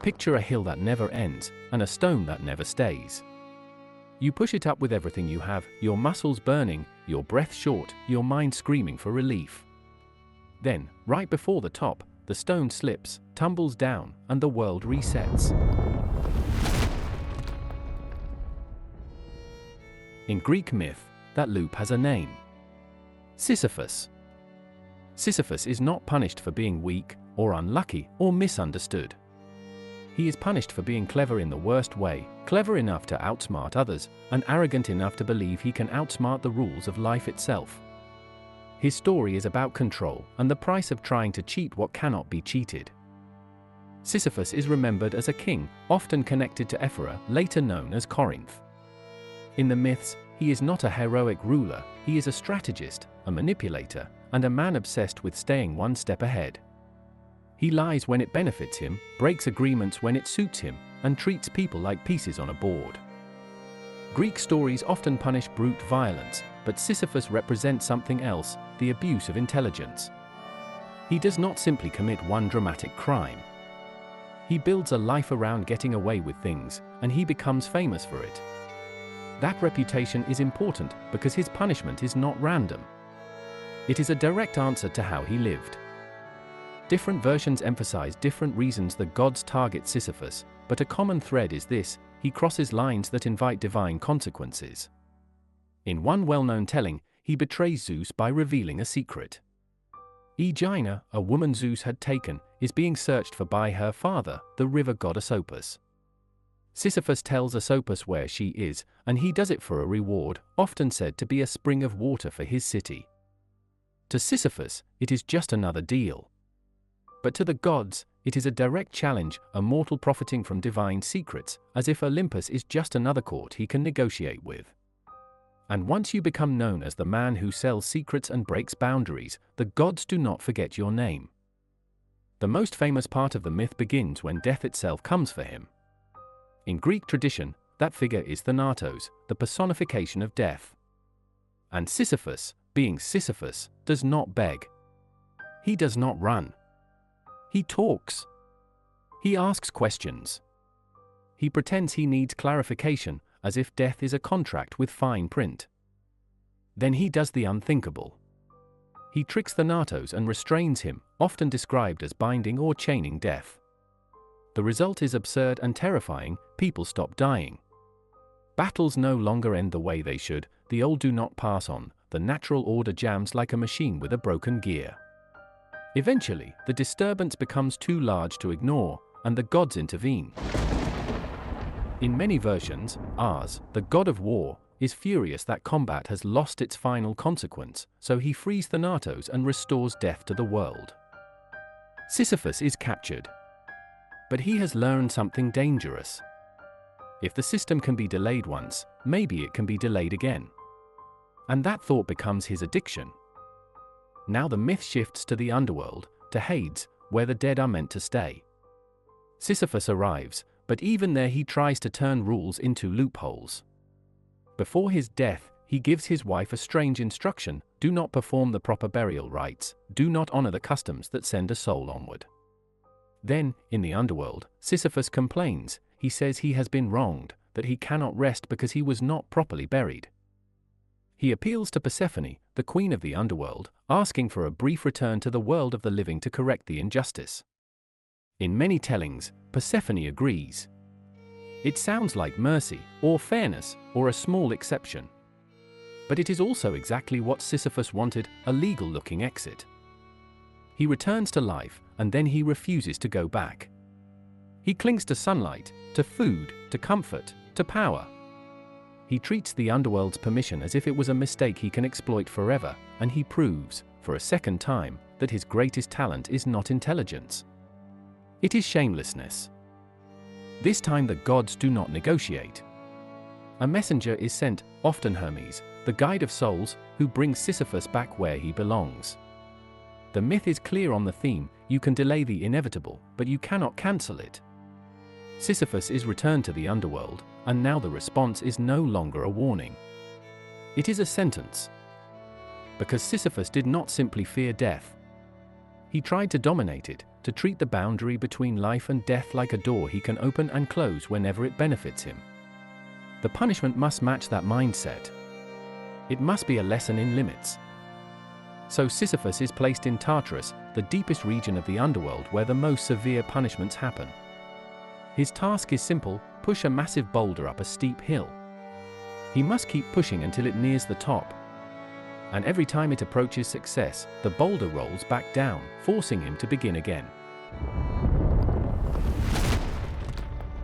Picture a hill that never ends, and a stone that never stays. You push it up with everything you have, your muscles burning, your breath short, your mind screaming for relief. Then, right before the top, the stone slips, tumbles down, and the world resets. In Greek myth, that loop has a name: Sisyphus. Sisyphus is not punished for being weak, or unlucky, or misunderstood. He is punished for being clever in the worst way, clever enough to outsmart others, and arrogant enough to believe he can outsmart the rules of life itself. His story is about control and the price of trying to cheat what cannot be cheated. Sisyphus is remembered as a king, often connected to Ephyra, later known as Corinth. In the myths, he is not a heroic ruler, he is a strategist, a manipulator, and a man obsessed with staying one step ahead. He lies when it benefits him, breaks agreements when it suits him, and treats people like pieces on a board. Greek stories often punish brute violence, but Sisyphus represents something else: the abuse of intelligence. He does not simply commit one dramatic crime. He builds a life around getting away with things, and he becomes famous for it. That reputation is important because his punishment is not random. It is a direct answer to how he lived. Different versions emphasize different reasons the gods target Sisyphus, but a common thread is this: he crosses lines that invite divine consequences. In one well-known telling, he betrays Zeus by revealing a secret. Aegina, a woman Zeus had taken, is being searched for by her father, the river god Asopus. Sisyphus tells Asopus where she is, and he does it for a reward, often said to be a spring of water for his city. To Sisyphus, it is just another deal. But to the gods, it is a direct challenge, a mortal profiting from divine secrets, as if Olympus is just another court he can negotiate with. And once you become known as the man who sells secrets and breaks boundaries, the gods do not forget your name. The most famous part of the myth begins when death itself comes for him. In Greek tradition, that figure is Thanatos, the personification of death. And Sisyphus, being Sisyphus, does not beg. He does not run. He talks. He asks questions. He pretends he needs clarification, as if death is a contract with fine print. Then he does the unthinkable. He tricks Thanatos and restrains him, often described as binding or chaining death. The result is absurd and terrifying: people stop dying. Battles no longer end the way they should, the old do not pass on, the natural order jams like a machine with a broken gear. Eventually, the disturbance becomes too large to ignore, and the gods intervene. In many versions, Ars, the god of war, is furious that combat has lost its final consequence, so he frees Thanatos and restores death to the world. Sisyphus is captured. But he has learned something dangerous. If the system can be delayed once, maybe it can be delayed again. And that thought becomes his addiction. Now the myth shifts to the underworld, to Hades, where the dead are meant to stay. Sisyphus arrives, but even there he tries to turn rules into loopholes. Before his death, he gives his wife a strange instruction: do not perform the proper burial rites, do not honor the customs that send a soul onward. Then, in the underworld, Sisyphus complains. He says he has been wronged, that he cannot rest because he was not properly buried. He appeals to Persephone, the queen of the underworld, asking for a brief return to the world of the living to correct the injustice. In many tellings, Persephone agrees. It sounds like mercy, or fairness, or a small exception. But it is also exactly what Sisyphus wanted: a legal-looking exit. He returns to life, and then he refuses to go back. He clings to sunlight, to food, to comfort, to power. He treats the underworld's permission as if it was a mistake he can exploit forever, and he proves, for a second time, that his greatest talent is not intelligence. It is shamelessness. This time the gods do not negotiate. A messenger is sent, often Hermes, the guide of souls, who brings Sisyphus back where he belongs. The myth is clear on the theme: you can delay the inevitable, but you cannot cancel it. Sisyphus is returned to the underworld, and now the response is no longer a warning. It is a sentence. Because Sisyphus did not simply fear death. He tried to dominate it, to treat the boundary between life and death like a door he can open and close whenever it benefits him. The punishment must match that mindset. It must be a lesson in limits. So Sisyphus is placed in Tartarus, the deepest region of the underworld where the most severe punishments happen. His task is simple: push a massive boulder up a steep hill. He must keep pushing until it nears the top. And every time it approaches success, the boulder rolls back down, forcing him to begin again.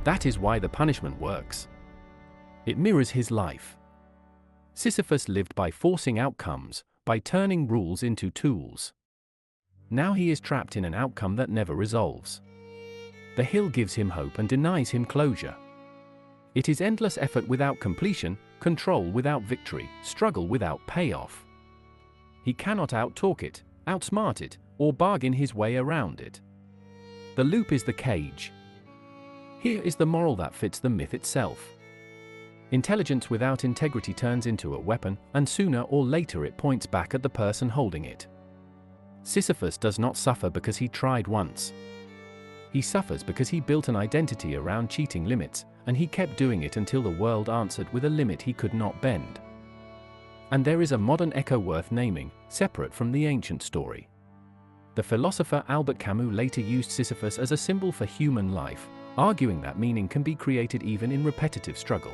That is why the punishment works. It mirrors his life. Sisyphus lived by forcing outcomes, by turning rules into tools. Now he is trapped in an outcome that never resolves. The hill gives him hope and denies him closure. It is endless effort without completion, control without victory, struggle without payoff. He cannot out-talk it, outsmart it, or bargain his way around it. The loop is the cage. Here is the moral that fits the myth itself. Intelligence without integrity turns into a weapon, and sooner or later it points back at the person holding it. Sisyphus does not suffer because he tried once. He suffers because he built an identity around cheating limits, and he kept doing it until the world answered with a limit he could not bend. And there is a modern echo worth naming, separate from the ancient story. The philosopher Albert Camus later used Sisyphus as a symbol for human life, arguing that meaning can be created even in repetitive struggle.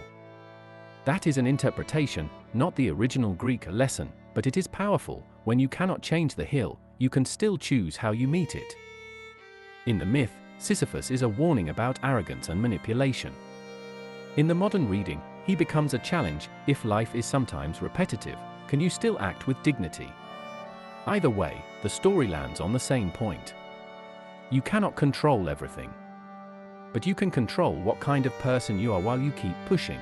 That is an interpretation, not the original Greek lesson, but it is powerful. When you cannot change the hill, you can still choose how you meet it. In the myth, Sisyphus is a warning about arrogance and manipulation. In the modern reading, he becomes a challenge: if life is sometimes repetitive, can you still act with dignity? Either way, the story lands on the same point. You cannot control everything. But you can control what kind of person you are while you keep pushing.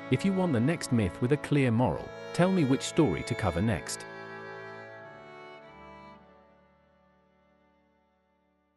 If you want the next myth with a clear moral, tell me which story to cover next.